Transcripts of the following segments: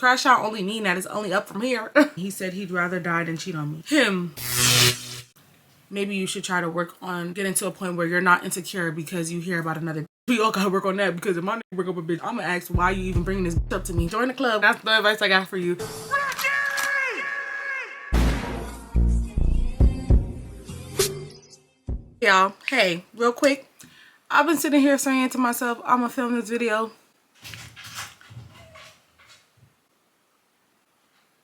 Crash out only mean that it's only up from here. He said he'd rather die than cheat on me. Him. Maybe you should try to work on getting to a point where you're not insecure because you hear about another. We all gotta work on that because if my nigga break up a bitch, I'm gonna ask why you even bringing this bitch up to me. Join the club. That's the advice I got for you. Y'all, hey, real quick. I've been sitting here saying to myself, I'm gonna film this video.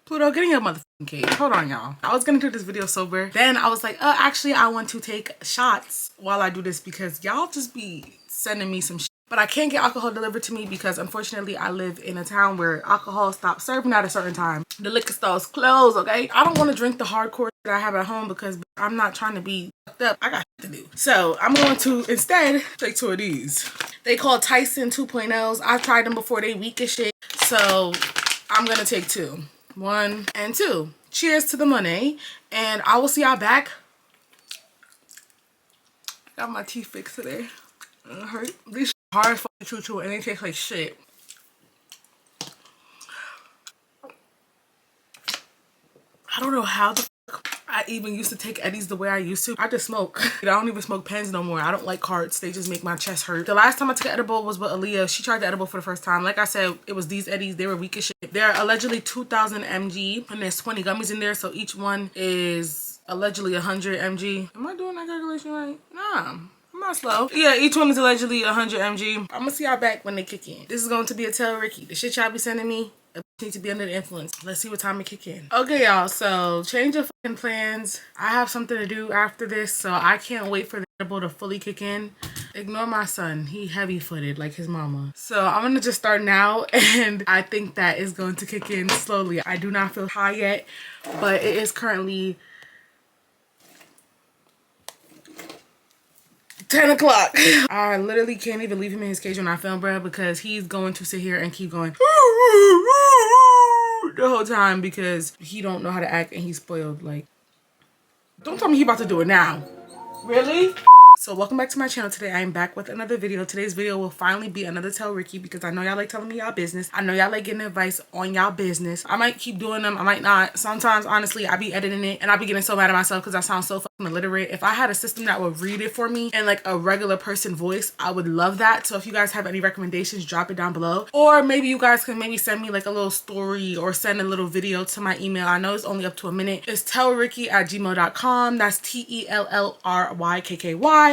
Pluto, get in your motherfucking cage. Hold on, y'all. I was gonna do this video sober. Then I was like, actually, I want to take shots while I do this because y'all just be sending me some shit. But I can't get alcohol delivered to me because unfortunately I live in a town where alcohol stops serving at a certain time. The liquor stores close, okay? I don't want to drink the hardcore that I have at home because I'm not trying to be fucked up. I got shit to do. So I'm going to instead take 2 of these. They call Tyson 2.0s. I've tried them before. They weak as shit. So I'm gonna take 2. 1 and 2. Cheers to the money. And I will see y'all back. Got my teeth fixed today. It hurt. These hard fucking choo-choo and they taste like shit. I don't know how the fuck I even used to take Eddies the way I used to. I just smoke. I don't even smoke pens no more. I don't like carts. They just make my chest hurt. The last time I took an edible was with Aaliyah. She tried the edible for the first time. Like I said, it was these Eddies. They were weak as shit. They're allegedly 2,000 mg and there's 20 gummies in there. So each one is allegedly 100 mg. Am I doing that calculation right? Nah. I'm not slow. Yeah, each one is allegedly 100 mg. I'm gonna see y'all back when they kick in. This is going to be a Tell Rykky. The shit y'all be sending me, I need to be under the influence. Let's see what time it kick in. Okay, y'all, so change your fucking plans. I have something to do after this, so I can't wait for the edible to fully kick in. Ignore my son. He heavy-footed like his mama. So I'm gonna just start now, and I think that is going to kick in slowly. I do not feel high yet, but it is currently 10 o'clock. I literally can't even leave him in his cage when I film, bruh, because he's going to sit here and keep going the whole time because he don't know how to act and he's spoiled. Like, don't tell me he about to do it now. Really? So welcome back to my channel. Today I am back with another video. Today's video will finally be another Tell Rykky because I know y'all like telling me y'all business. I know y'all like getting advice on y'all business. I might keep doing them, I might not. Sometimes honestly I be editing it and I be getting so mad at myself because I sound so fucking illiterate. If I had a system that would read it for me in like a regular person voice, I would love that. So if you guys have any recommendations, drop it down below. Or maybe you guys can maybe send me like a little story or send a little video to my email. I know it's only up to a minute. It's tellrykky@gmail.com. That's TELLRYKKY.com.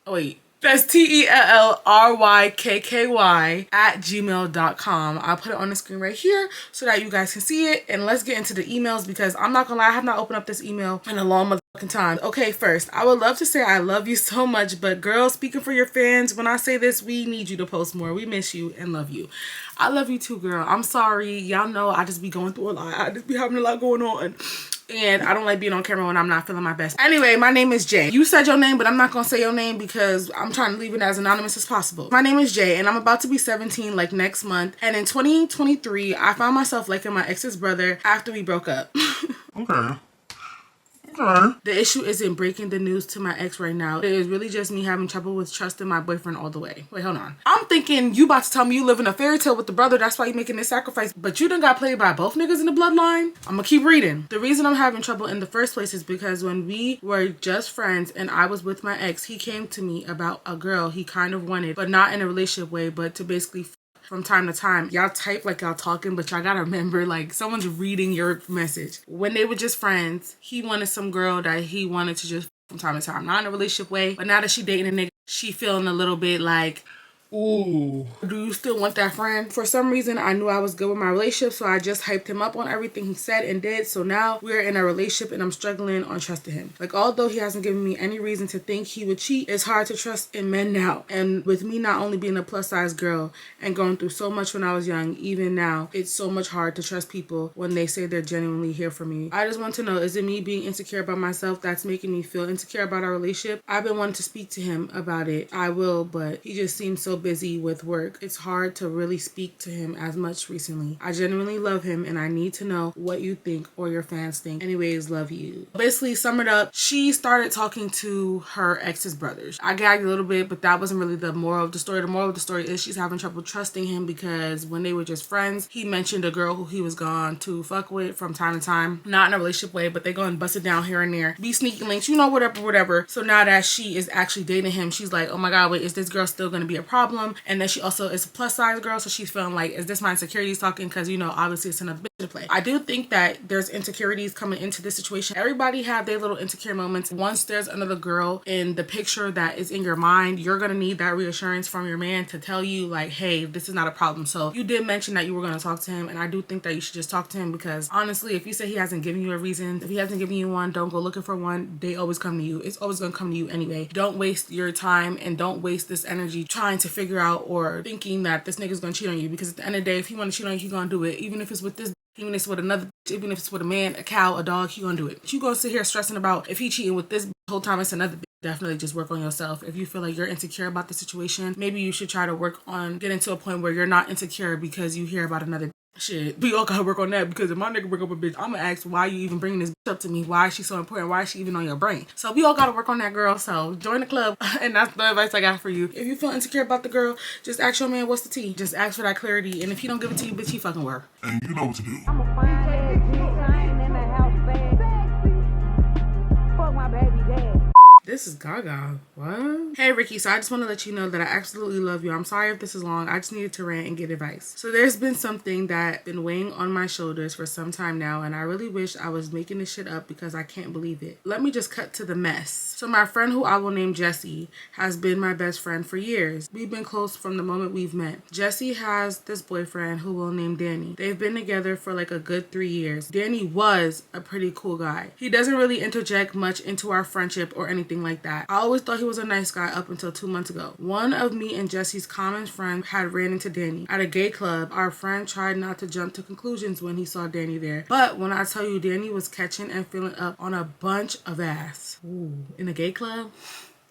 Oh wait, that's TELLRYKKY@gmail.com. I'll put it on the screen right here so that you guys can see it. And let's get into the emails because I'm not gonna lie, I have not opened up this email in a long motherfucking time. Okay, first, I would love to say I love you so much, but girl, speaking for your fans, when I say this, we need you to post more. We miss you and love you. I love you too, girl. I'm sorry. Y'all know I just be going through a lot. I just be having a lot going on. And I don't like being on camera when I'm not feeling my best. Anyway, my name is Jay. You said your name, but I'm not gonna say your name because I'm trying to leave it as anonymous as possible. My name is Jay, and I'm about to be 17 like next month. And in 2023, I found myself liking my ex's brother after we broke up. Okay. The issue isn't breaking the news to my ex right now. It is really just me having trouble with trusting my boyfriend all the way. Wait, hold on. I'm thinking you about to tell me you live in a fairy tale with the brother. That's why you making this sacrifice. But you done got played by both niggas in the bloodline? I'm gonna keep reading. The reason I'm having trouble in the first place is because when we were just friends and I was with my ex, he came to me about a girl he kind of wanted, but not in a relationship way, but to basically from time to time. Y'all type like y'all talking, but y'all gotta remember like someone's reading your message. When they were just friends, he wanted some girl that he wanted to just from time to time. Not in a relationship way, but now that she dating a nigga, she feeling a little bit like, ooh, do you still want that friend? For some reason, I knew I was good with my relationship, so I just hyped him up on everything he said and did. So now we're in a relationship and I'm struggling on trusting him. Like, although he hasn't given me any reason to think he would cheat, it's hard to trust in men now. And with me not only being a plus size girl and going through so much when I was young, even now, it's so much hard to trust people when they say they're genuinely here for me. I just want to know, is it me being insecure about myself that's making me feel insecure about our relationship? I've been wanting to speak to him about it. I will, but he just seems so so busy with work. It's hard to really speak to him as much recently. I genuinely love him and I need to know what you think or your fans think. Anyways, love you. Basically, sum it up, she started talking to her ex's brothers. I gagged a little bit, but that wasn't really the moral of the story. The moral of the story is she's having trouble trusting him because when they were just friends, he mentioned a girl who he was gone to fuck with from time to time. Not in a relationship way, but they go and bust it down here and there. Be sneaky links, you know, whatever. So now that she is actually dating him, she's like, oh my god, wait, is this girl still gonna be a problem? And then she also is a plus size girl, so she's feeling like, is this my insecurities talking? Because, you know, obviously it's another bitch to play. I do think that there's insecurities coming into this situation. Everybody have their little insecure moments. Once there's another girl in the picture that is in your mind, you're gonna need that reassurance from your man to tell you like, hey, this is not a problem. So you did mention that you were gonna talk to him, and I do think that you should just talk to him, because honestly, if you say he hasn't given you a reason, if he hasn't given you one, don't go looking for one. They always come to you. It's always gonna come to you anyway. Don't waste your time and don't waste this energy trying to figure out or thinking that this nigga's gonna cheat on you, because at the end of the day, if he wanna cheat on you, he's gonna do it. Even if it's with this, even if it's with another, even if it's with a man, a cow, a dog, he gonna do it. But you gonna sit here stressing about if he cheating with this whole time it's another. Definitely just work on yourself. If you feel like you're insecure about the situation, maybe you should try to work on getting to a point where you're not insecure because you hear about another shit. We all gotta work on that, because if my nigga break up a bitch, I'm gonna ask why you even bringing this bitch up to me. Why is she so important? Why is she even on your brain? So we all gotta work on that, girl. So join the club. And that's the advice I got for you. If you feel insecure about the girl, just ask your man what's the tea. Just ask for that clarity. And if he don't give it to you, bitch, he fucking work. And you know what to do. I'm a fine in the house bag. Fuck my baby dad. This is Gaga. What? Hey, Rykky. So I just want to let you know that I absolutely love you. I'm sorry if this is long. I just needed to rant and get advice. So there's been something that's been weighing on my shoulders for some time now, and I really wish I was making this shit up because I can't believe it. Let me just cut to the mess. So my friend, who I will name Jessie, has been my best friend for years. We've been close from the moment we've met. Jessie has this boyfriend who we'll name Danny. They've been together for like a good 3 years. Danny was a pretty cool guy. He doesn't really interject much into our friendship or anything like that. I always thought he was a nice guy up until 2 months ago. One of me and Jessie's common friend had ran into Danny at a gay club. Our friend tried not to jump to conclusions when he saw Danny there, but when I tell you, Danny was catching and filling up on a bunch of ass. Ooh, in a gay club?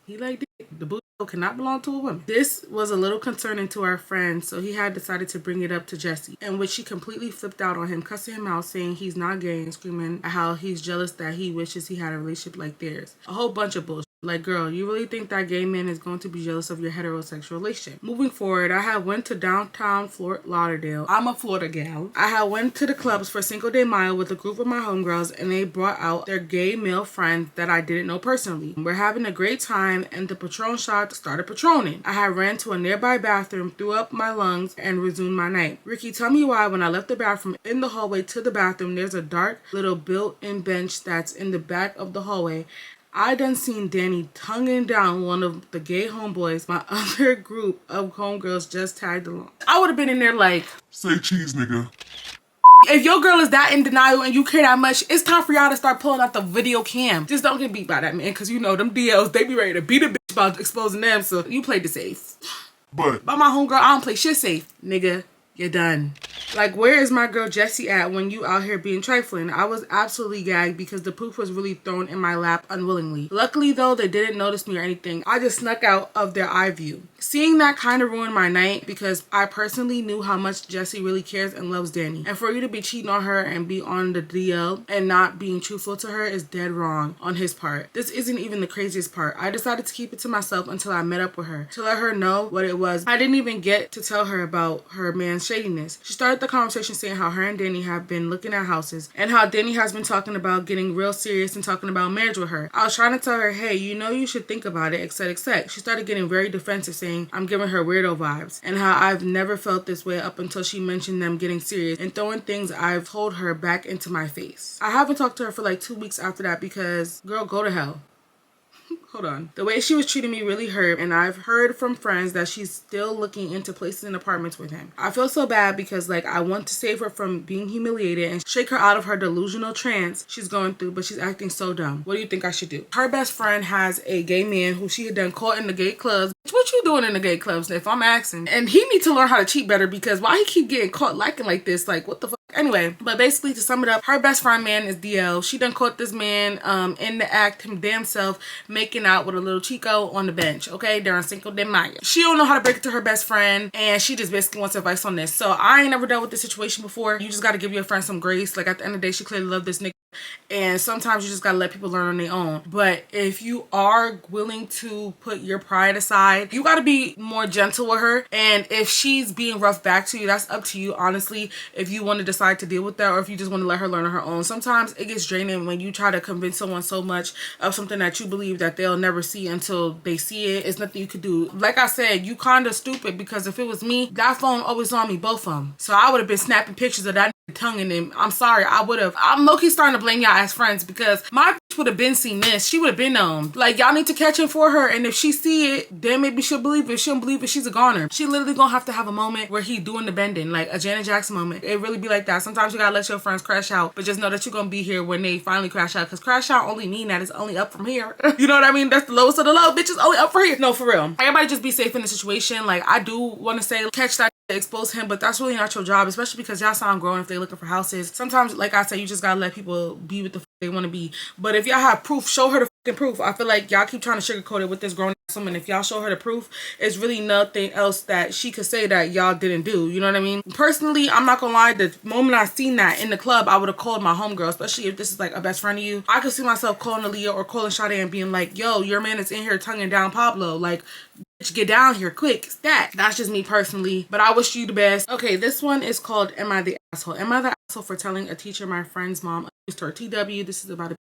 He like dick. The booty cannot belong to a woman. This was a little concerning to our friend, so he had decided to bring it up to Jessie, in which she completely flipped out on him, cussing him out, saying he's not gay and screaming at how he's jealous that he wishes he had a relationship like theirs. A whole bunch of bullshit. Like, girl, you really think that gay man is going to be jealous of your heterosexual relationship? Moving forward, I had went to downtown Fort Lauderdale. I'm a Florida gal. I had went to the clubs for Cinco de Mayo with a group of my homegirls, and they brought out their gay male friends that I didn't know personally. We're having a great time, and the Patron shot started patroning. I had ran to a nearby bathroom, threw up my lungs, and resumed my night. Rykky, tell me why when I left the bathroom, in the hallway to the bathroom, there's a dark little built-in bench that's in the back of the hallway. I done seen Danny tonguing down one of the gay homeboys. My other group of homegirls just tagged along. I would have been in there like, Say cheese, nigga. if your girl is that in denial and you care that much, it's time for y'all to start pulling out the video cam. Just don't get beat by that man, because you know them DLs, they be ready to beat a bitch about exposing them, so you played it safe. But By my homegirl, I don't play shit safe. Nigga, you're done. Like, where is my girl Jessie at when you out here being trifling? I was absolutely gagged because the poop was really thrown in my lap unwillingly. Luckily though, they didn't notice me or anything. I just snuck out of their eye view. Seeing that kind of ruined my night because I personally knew how much Jessie really cares and loves Danny. And for you to be cheating on her and be on the DL and not being truthful to her is dead wrong on his part. This isn't even the craziest part. I decided to keep it to myself until I met up with her to let her know what it was. I didn't even get to tell her about her man's shadiness. She started the conversation saying how her and Danny have been looking at houses and how Danny has been talking about getting real serious and talking about marriage with her. I was trying to tell her, hey, you know you should think about it, etc. She started getting very defensive, saying I'm giving her weirdo vibes and how I've never felt this way up until she mentioned them getting serious and throwing things I've told her back into my face. I haven't talked to her for like 2 weeks after that because, girl, go to hell. Hold on. The way she was treating me really hurt, and I've heard from friends that she's still looking into places and apartments with him. I feel so bad because like I want to save her from being humiliated and shake her out of her delusional trance she's going through, but she's acting so dumb. What do you think I should do? Her best friend has a gay man who she had done caught in the gay clubs. What you doing in the gay clubs if I'm asking? And he needs to learn how to cheat better because why he keep getting caught lacking like this? Like, what the fuck? Anyway, but basically to sum it up, her best friend man is DL. She done caught this man in the act, him damn self, making out with a little Chico on the bench, okay, during Cinco de Mayo. She don't know how to break it to her best friend, and she just basically wants advice on this. So I ain't never dealt with this situation before. You just got to give your friend some grace. Like, at the end of the day, she clearly loved this nigga, and sometimes you just gotta let people learn on their own. But if you are willing to put your pride aside, you gotta be more gentle with her. And if she's being rough back to you, that's up to you, honestly, if you want to decide to deal with that or if you just want to let her learn on her own. Sometimes it gets draining when you try to convince someone so much of something that you believe that they'll never see until they see it. It's nothing you could do. Like I said, you kind of stupid, because if it was me, that phone always on me, both of them. So I would have been snapping pictures of that tongue in him. I'm sorry, I would have. I'm low-key starting to blame y'all as friends, because my bitch would have been seen this. She would have been known. Like, y'all need to catch him for her, and if she see it, then maybe she'll believe it. If she don't believe it, she's a goner. She literally gonna have to have a moment where he doing the bending, like a Janet Jackson moment. It really be like that. Sometimes you gotta let your friends crash out, but just know that you're gonna be here when they finally crash out, because crash out only mean that it's only up from here. You know what I mean? That's the lowest of the low. Bitch, is only up from here. No, for real. Everybody just be safe in the situation. Like, I do want to say, catch that, expose him, but that's really not your job, especially because y'all sound grown if they looking for houses. Sometimes, like I said, you just gotta let people be with the they want to be. But if y'all have proof, show her the fucking proof. I feel like y'all keep trying to sugarcoat it with this grown ass woman. If y'all show her the proof, it's really nothing else that she could say that y'all didn't do. You know what I mean? Personally, I'm not gonna lie, the moment I seen that in the club, I would have called my homegirl, especially if this is like a best friend of you. I could see myself calling Aaliyah or calling Sade and being like, yo, your man is in here tonguing down Pablo. Like, bitch, get down here quick. Stat. That's just me personally, but I wish you the best. Okay, this one is called Am I the Asshole? Am I the asshole for telling a teacher my friend's mom abused her? TW, this is about a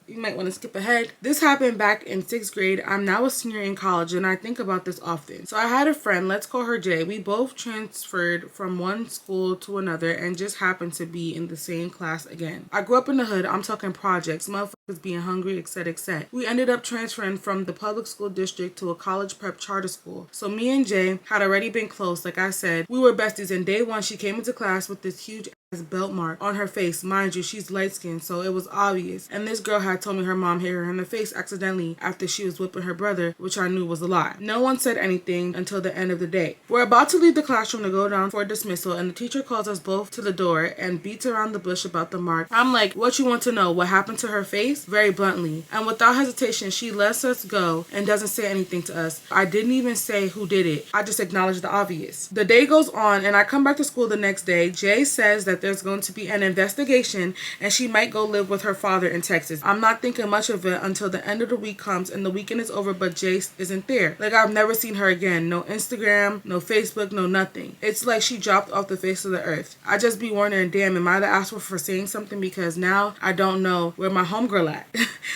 you might want to skip ahead. This happened back in 6th grade. I'm now a senior in college, and I think about this often. So I had a friend, let's call her Jay. We both transferred from one school to another and just happened to be in the same class again. I grew up in the hood. I'm talking projects, motherfuckers being hungry, etc., etc. We ended up transferring from the public school district to a college prep charter school. So me and Jay had already been close. Like I said, we were besties, and day one she came into class with this huge belt mark on her face. Mind you, she's light skinned, so it was obvious. And this girl had told me her mom hit her in the face accidentally after she was whipping her brother, which I knew was a lie. No one said anything until the end of the day. We're about to leave the classroom to go down for dismissal, and the teacher calls us both to the door and beats around the bush about the mark. I'm like, what you want to know? What happened to her face? Very bluntly. And without hesitation, she lets us go and doesn't say anything to us. I didn't even say who did it. I just acknowledged the obvious. The day goes on, and I come back to school the next day. Jay says that there's going to be an investigation and she might go live with her father in Texas. I'm not thinking much of it until the end of the week comes and the weekend is over, but Jace isn't there. Like, I've never seen her again. No Instagram, no Facebook, no nothing. It's like she dropped off the face of the earth. I just be wondering, damn, am I the asshole for saying something? Because now I don't know where my homegirl at.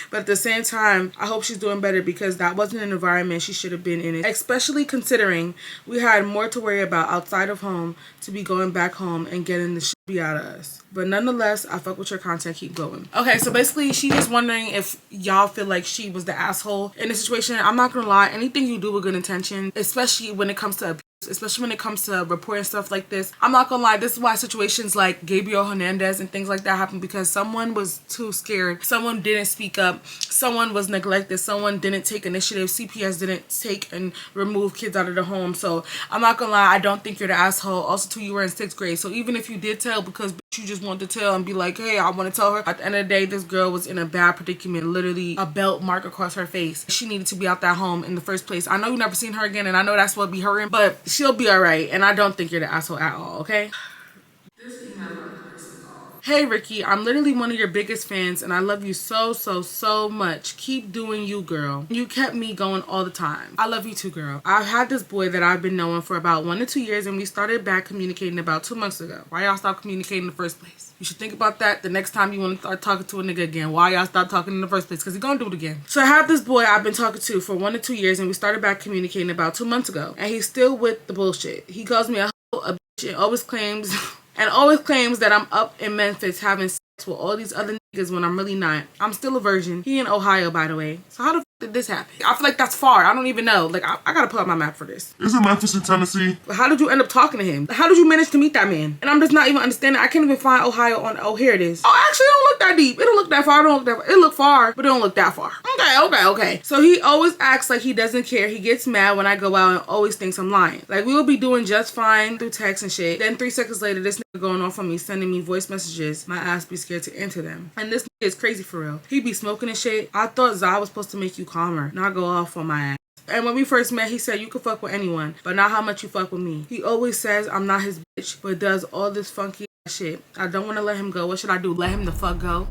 But at the same time, I hope she's doing better, because that wasn't an environment she should have been in, especially considering we had more to worry about outside of home to be going back home and getting the shit beat out of us. But nonetheless, I fuck with your content. Keep going. Okay, so basically she was wondering if y'all feel like she was the asshole in the situation. I'm not gonna lie, anything you do with good intention, especially when it comes to abuse, especially when it comes to reporting stuff like this, I'm not gonna lie, this is why situations like Gabriel Hernandez and things like that happen, because someone was too scared, someone didn't speak up, someone was neglected, someone didn't take initiative, CPS didn't take and remove kids out of the home. So I'm not gonna lie, I don't think you're the asshole. Also too, you were in 6th grade, so even if you did tell because you just wanted to tell and be like, hey, I want to tell her, at the end of the day, this girl was in a bad predicament, literally a belt mark across her face. She needed to be out that home in the first place. I know you never seen her again, and I know that's what be hurting, but she'll be all right, and I don't think you're the asshole at all, okay? This email about to piss me off. Hey Rykky, I'm literally one of your biggest fans and I love you so much. Keep doing you, girl. You kept me going all the time. I love you too, girl. I've had this boy that I've been knowing for about 1 to 2 years and we started back communicating about 2 months ago. Why y'all stop communicating in the first place? You should think about that the next time you want to start talking to a nigga again. Why y'all stop talking in the first place? Because he's gonna do it again. So I have this boy I've been talking to for 1 to 2 years and we started back communicating about 2 months ago. And he's still with the bullshit. He calls me a hoe, a bitch, and always claims that I'm up in Memphis having sex with all these other niggas when I'm really not. I'm still a virgin. He in Ohio, by the way. So how the did this happen? I feel like that's far. I don't even know. Like, I gotta pull out my map for this. Isn't Memphis in Tennessee? But how did you end up talking to him? How did you manage to meet that man? And I'm just not even understanding. I can't even find Ohio on, oh, here it is. Oh, actually, it don't look that deep. It don't look that far. It don't look that far. It look far, but it don't look that far. Okay. So he always acts like he doesn't care. He gets mad when I go out and always thinks I'm lying. Like, we will be doing just fine through text and shit. Then 3 seconds later, this nigga going off on me, sending me voice messages. My ass be scared to enter them. And this nigga is crazy for real. He be smoking and shit. I thought Zai was supposed to make you calmer, not go off on my ass. And when we first met, he said you could fuck with anyone, but not how much you fuck with me. He always says I'm not his bitch, but does all this funky ass shit. I don't want to let him go. What should I do? Let him the fuck go?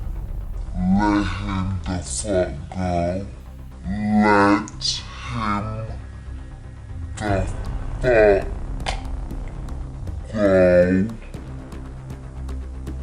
Let him the fuck go. Let him the fuck go.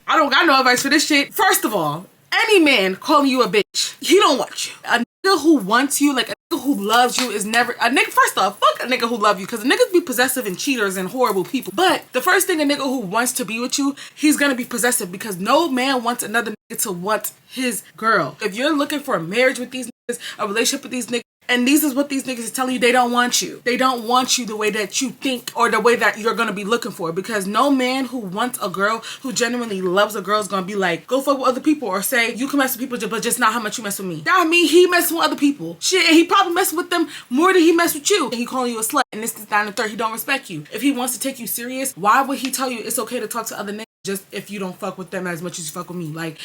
I don't got no advice for this shit. First of all, any man calling you a bitch, he don't want you. A nigga who wants you, like a nigga who loves you is never a nigga. First off, fuck a nigga who love you, because niggas be possessive and cheaters and horrible people. But the first thing a nigga who wants to be with you, he's gonna be possessive, because no man wants another nigga to want his girl. If you're looking for a marriage with these niggas, a relationship with these niggas, and this is what these niggas is telling you, they don't want you. They don't want you the way that you think or the way that you're gonna be looking for. Because no man who wants a girl, who genuinely loves a girl, is gonna be like, go fuck with other people, or say, you can mess with people, but just not how much you mess with me. That mean he messing with other people. Shit, and he probably messing with them more than he mess with you. And he calling you a slut, and this is down the third. He don't respect you. If he wants to take you serious, why would he tell you it's okay to talk to other niggas just if you don't fuck with them as much as you fuck with me? Like,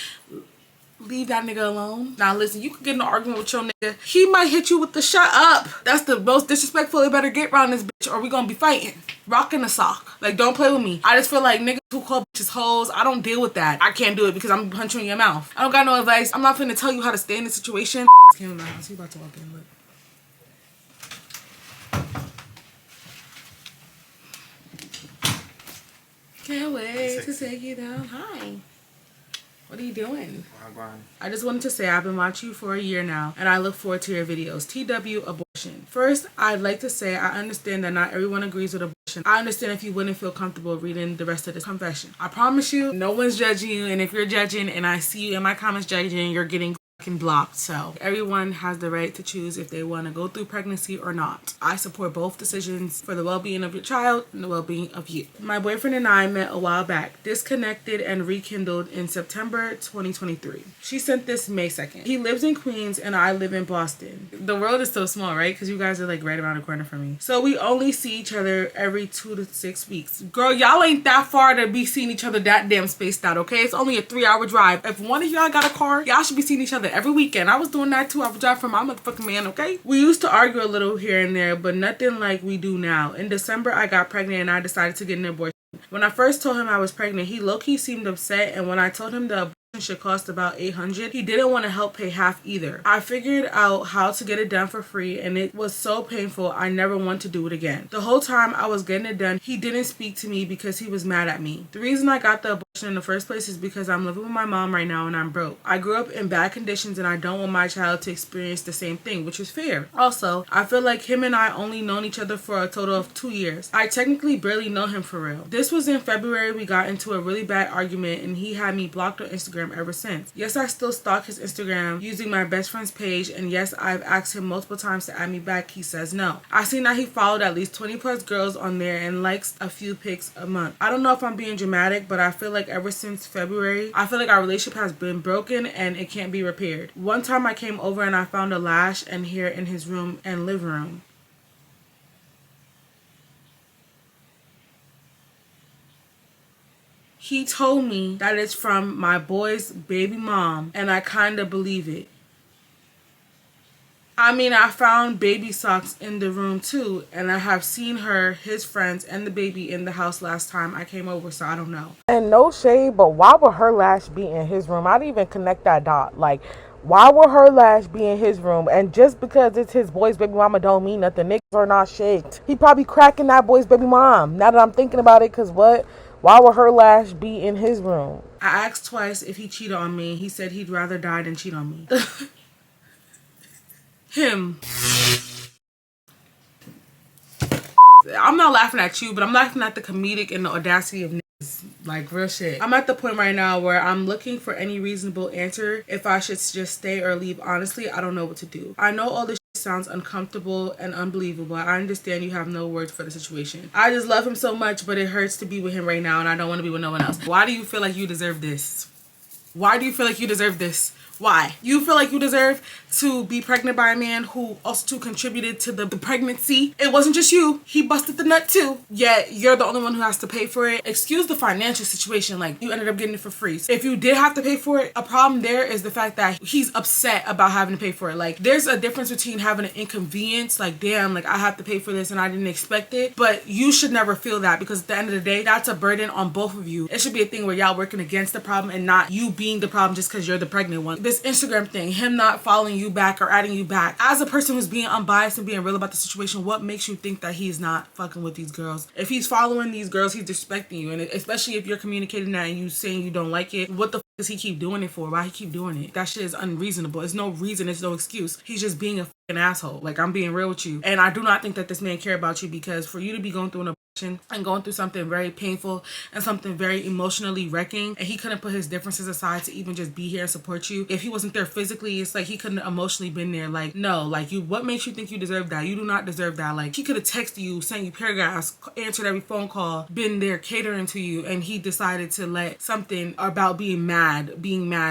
leave that nigga alone. Now listen, you could get in an argument with your nigga. He might hit you with the shut up. That's the most disrespectful. You better get around this bitch or we gonna be fighting. Rocking the sock. Like, don't play with me. I just feel like niggas who call bitches hoes, I don't deal with that. I can't do it because I'm punching in your mouth. I don't got no advice. I'm not finna tell you how to stay in this situation. Came in my house. He about to walk in. Look. Can't wait to take you down. Hi. What are you doing? I just wanted to say I've been watching you for a year now, and I look forward to your videos. TW abortion. First, I'd like to say I understand that not everyone agrees with abortion. I understand if you wouldn't feel comfortable reading the rest of this confession. I promise you, no one's judging you, and if you're judging and I see you in my comments judging, you're getting blocked. So everyone has the right to choose if they want to go through pregnancy or not. I support both decisions for the well-being of your child and the well-being of you. My boyfriend and I met a while back, disconnected and rekindled in September 2023. She sent this May 2nd. He lives in Queens and I live in Boston. The world is so small, right? Because you guys are like right around the corner from me. So we only see each other every 2 to 6 weeks. Girl, y'all ain't that far to be seeing each other that damn spaced out, okay? It's only a 3-hour drive. If one of y'all got a car, y'all should be seeing each other every weekend. I was doing that too. I would drive for my motherfucking man, okay? We used to argue a little here and there, but nothing like we do now. In December, I got pregnant and I decided to get an abortion. When I first told him I was pregnant, he low-key seemed upset, and when I told him the abortion should cost about $800, he didn't want to help pay half either. I figured out how to get it done for free, and it was so painful I never want to do it again. The whole time I was getting it done, he didn't speak to me because he was mad at me. The reason I got the abortion in the first place is because I'm living with my mom right now and I'm broke. I grew up in bad conditions and I don't want my child to experience the same thing, which is fair. Also, I feel like him and I only known each other for a total of 2 years. I technically barely know him for real. This was in February. We got into a really bad argument and he had me blocked on Instagram ever since. Yes, I still stalk his Instagram using my best friend's page, and yes, I've asked him multiple times to add me back. He says no. I seen that he followed at least 20 plus girls on there and likes a few pics a month. I don't know if I'm being dramatic, but I feel like ever since February, I feel like our relationship has been broken and it can't be repaired. One time I came over and I found a lash and hair in his room and living room. He told me that it's from my boy's baby mom, and I kind of believe it. I mean, I found baby socks in the room too, and I have seen her, his friends, and the baby in the house last time I came over, so I don't know. And no shade, but why would her lash be in his room? I didn't even connect that dot. Like, why would her lash be in his room? And just because it's his boy's baby mama don't mean nothing. Niggas are not shit. He probably cracking that boy's baby mom. Now that I'm thinking about it, because what? Why would her lash be in his room? I asked twice if he cheated on me. He said he'd rather die than cheat on me. Him. I'm not laughing at you, but I'm laughing at the comedic and the audacity of niggas Like, real shit. I'm at the point right now where I'm looking for any reasonable answer if I should just stay or leave. Honestly, I don't know what to do. I know all this shit sounds uncomfortable and unbelievable. I understand you have no words for the situation. I just love him so much, but it hurts to be with him right now, and I don't want to be with no one else. Why do you feel like you deserve this? Why do you feel like you deserve this? Why? You feel like you deserve to be pregnant by a man who also contributed to the pregnancy. It wasn't just you. He busted the nut too. Yet you're the only one who has to pay for it. Excuse the financial situation. Like, you ended up getting it for free. If you did have to pay for it, a problem there is the fact that he's upset about having to pay for it. Like, there's a difference between having an inconvenience, like, damn, like, I have to pay for this and I didn't expect it. But you should never feel that, because at the end of the day, that's a burden on both of you. It should be a thing where y'all working against the problem and not you being the problem just because you're the pregnant one. This Instagram thing, him not following you back or adding you back, as a person who's being unbiased and being real about the situation, what makes you think that he's not fucking with these girls? If he's following these girls, he's respecting you. And especially if you're communicating that and you saying you don't like it, what the does he keep doing it for? Why he keep doing it? That shit is unreasonable. It's no reason, it's no excuse. He's just being a fucking asshole. Like, I'm being real with you. And I do not think that this man care about you, because for you to be going through an and going through something very painful and something very emotionally wrecking, and he couldn't put his differences aside to even just be here and support you. If he wasn't there physically, it's like he couldn't emotionally been there. Like, no, like, you, what makes you think you deserve that? You do not deserve that. Like, he could have texted you, sent you paragraphs, answered every phone call, been there catering to you, and he decided to let something about being mad,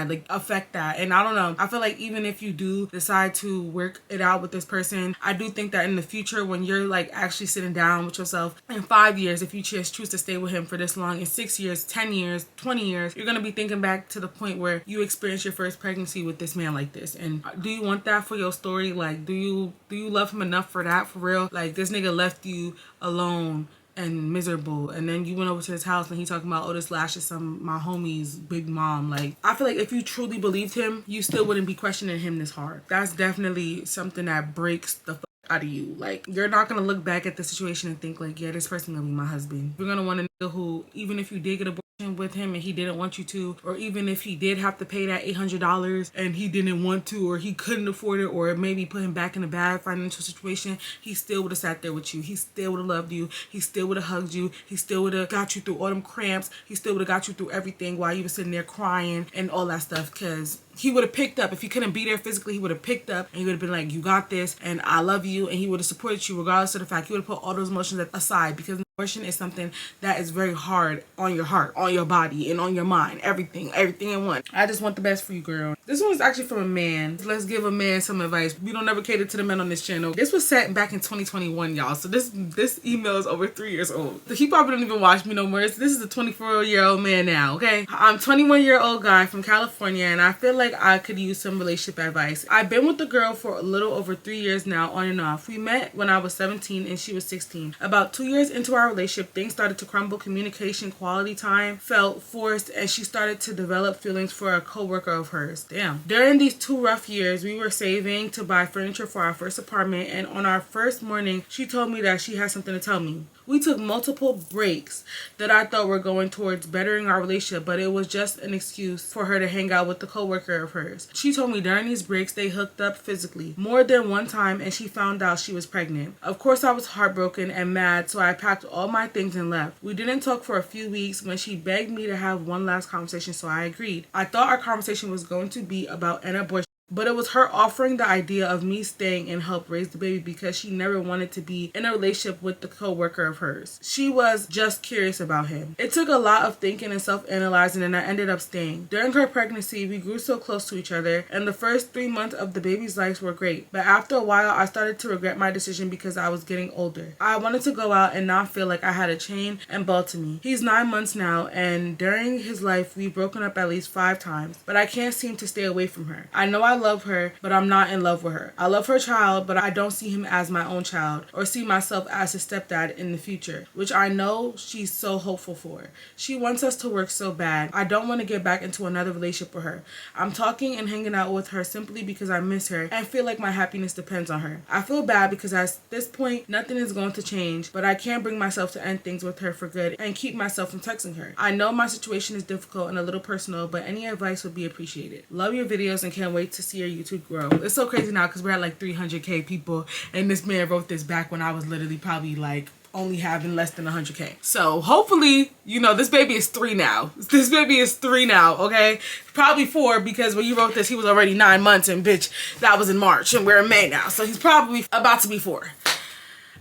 like, affect that. And I don't know, I feel like even if you do decide to work it out with this person, I do think that in the future, when you're like actually sitting down with yourself and 5 years, if you choose to stay with him for this long, in 6 years, 10 years, 20 years, you're gonna be thinking back to the point where you experienced your first pregnancy with this man like this. And do you want that for your story? Like, do you love him enough for that, for real? Like, this nigga left you alone and miserable, and then you went over to his house and he talking about, oh, this Lash is my homie's big mom. Like, I feel like if you truly believed him, you still wouldn't be questioning him this hard. That's definitely something that breaks the out of you. Like, you're not gonna look back at the situation and think like, yeah, this person gonna be my husband. You're gonna want a nigga who, even if you did get abortion with him and he didn't want you to, or even if he did have to pay that $800 and he didn't want to, or he couldn't afford it, or it maybe put him back in a bad financial situation, he still would have sat there with you. He still would have loved you. He still would have hugged you. He still would have got you through all them cramps. He still would have got you through everything while you were sitting there crying and all that stuff, because he would have picked up. If he couldn't be there physically, he would have picked up and he would have been like, you got this and I love you, and he would have supported you regardless of the fact. He would have put all those emotions aside, because abortion is something that is very hard on your heart, on your body, and on your mind. Everything in one. I just want the best for you, girl. This one is actually from a man. Let's give a man some advice. We don't ever cater to the men on this channel. This was sent back in 2021, y'all. So this email is over 3 years old. He probably don't even watch me no more. This is a 24-year-old man now, okay? I'm 21-year-old guy from California, and I feel like I could use some relationship advice. I've been with the girl for a little over 3 years now, on and off. We met when I was 17 and she was 16. About 2 years into our relationship, things started to crumble. Communication, quality time felt forced, and she started to develop feelings for a co-worker of hers. Damn. During these 2 rough years, we were saving to buy furniture for our first apartment, and on our first morning, she told me that she had something to tell me. We took multiple breaks that I thought were going towards bettering our relationship, but it was just an excuse for her to hang out with the coworker of hers. She told me during these breaks they hooked up physically more than one time, and she found out she was pregnant. Of course, I was heartbroken and mad, so I packed all my things and left. We didn't talk for a few weeks when she begged me to have one last conversation, so I agreed. I thought our conversation was going to be about an abortion, but it was her offering the idea of me staying and help raise the baby because she never wanted to be in a relationship with the co-worker of hers. She was just curious about him. It took a lot of thinking and self-analyzing, and I ended up staying. During her pregnancy, we grew so close to each other, and the first 3 months of the baby's lives were great. But after a while, I started to regret my decision because I was getting older. I wanted to go out and not feel like I had a chain and ball to me. He's 9 months now, and during his life, we've broken up at least 5 times, but I can't seem to stay away from her. I know I love her, but I'm not in love with her. I love her child, but I don't see him as my own child or see myself as his stepdad in the future, which I know she's so hopeful for. She wants us to work so bad. I don't want to get back into another relationship with her. I'm talking and hanging out with her simply because I miss her and feel like my happiness depends on her. I feel bad because at this point, nothing is going to change, but I can't bring myself to end things with her for good and keep myself from texting her. I know my situation is difficult and a little personal, but any advice would be appreciated. Love your videos and can't wait to see your YouTube grow. It's so crazy now because we're at like 300k people, and this man wrote this back when I was literally probably like only having less than 100K. So hopefully, you know, this baby is 3 now. This baby is 3 now, okay? Probably 4 because when you wrote this, he was already 9 months and bitch, that was in March and we're in May now. So he's probably about to be 4.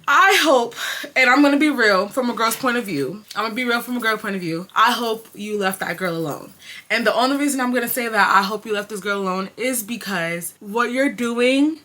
I hope, and I'm gonna be real from a girl's point of view. I hope you left that girl alone. And the only reason I'm gonna say that I hope you left this girl alone is because what you're doing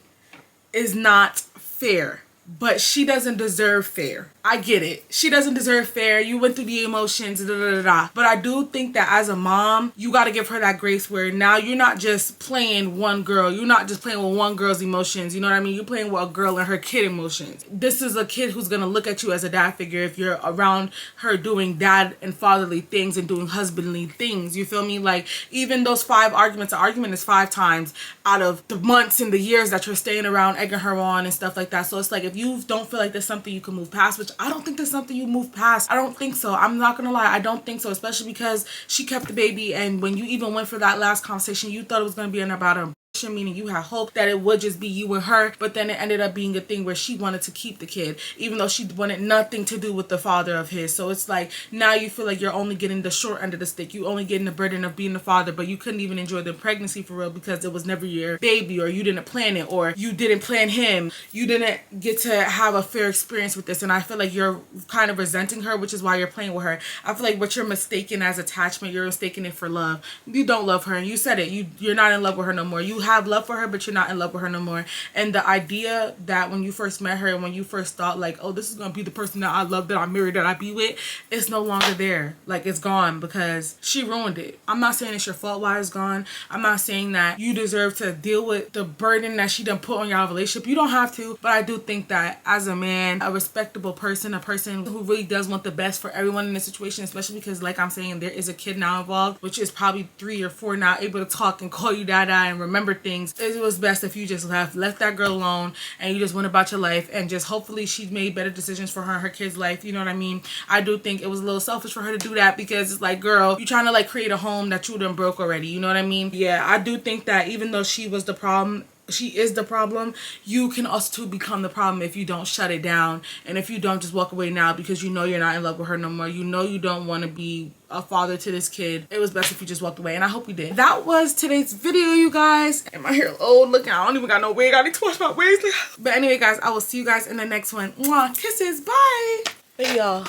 is not fair. But she doesn't deserve fair. I get it. She doesn't deserve fair. You went through the emotions, But I do think that as a mom, you got to give her that grace where now you're not just playing one girl. You're not just playing with one girl's emotions. You know what I mean? You're playing with a girl and her kid emotions. This is a kid who's going to look at you as a dad figure if you're around her doing dad and fatherly things and doing husbandly things. You feel me? Like, even those 5 arguments, the argument is 5 times out of the months and the years that you're staying around, egging her on and stuff like that. So it's like, if you don't feel like there's something you can move past, which I don't think there's something you move past. I don't think so. I'm not gonna lie. I don't think so, especially because she kept the baby, and when you even went for that last conversation, you thought it was gonna be about her, meaning you had hope that it would just be you and her, but then it ended up being a thing where she wanted to keep the kid even though she wanted nothing to do with the father of his. So it's like now you feel like you're only getting the short end of the stick. You only getting the burden of being the father, but you couldn't even enjoy the pregnancy for real because it was never your baby, or you didn't plan it, or you didn't plan him. You didn't get to have a fair experience with this, and I feel like you're kind of resenting her, which is why you're playing with her. I feel like what you're mistaken as attachment, you're mistaking it for love. You don't love her, and you said it. You're not in love with her no more. You have love for her, but you're not in love with her no more. And the idea that when you first met her and when you first thought like, oh, this is gonna be the person that I love, that I'm married, that I be with, it's no longer there. Like, it's gone because she ruined it. I'm not saying it's your fault why it's gone. I'm not saying that you deserve to deal with the burden that she done put on your relationship. You don't have to, but I do think that as a man, a respectable person, a person who really does want the best for everyone in this situation, especially because, like I'm saying, there is a kid now involved, which is probably 3 or 4 now, able to talk and call you dada and remember things. It was best if you just left that girl alone and you just went about your life, and just hopefully she made better decisions for her and her kid's life. You know what I mean? I do think it was a little selfish for her to do that because it's like, girl, you trying to like create a home that you done broke already. You know what I mean? Yeah, I do think that even though she was the problem, she is the problem, you can also become the problem if you don't shut it down and if you don't just walk away now because you know you're not in love with her no more. You know you don't want to be a father to this kid. It was best if you just walked away, and I hope you did. That was today's video, you guys. And my hair old looking. I don't even got no wig. I need to wash my wigs. But anyway, guys, I will see you guys in the next one. Mwah, kisses. Bye. Hey, y'all.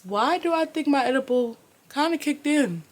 Why do I think my edible kind of kicked in?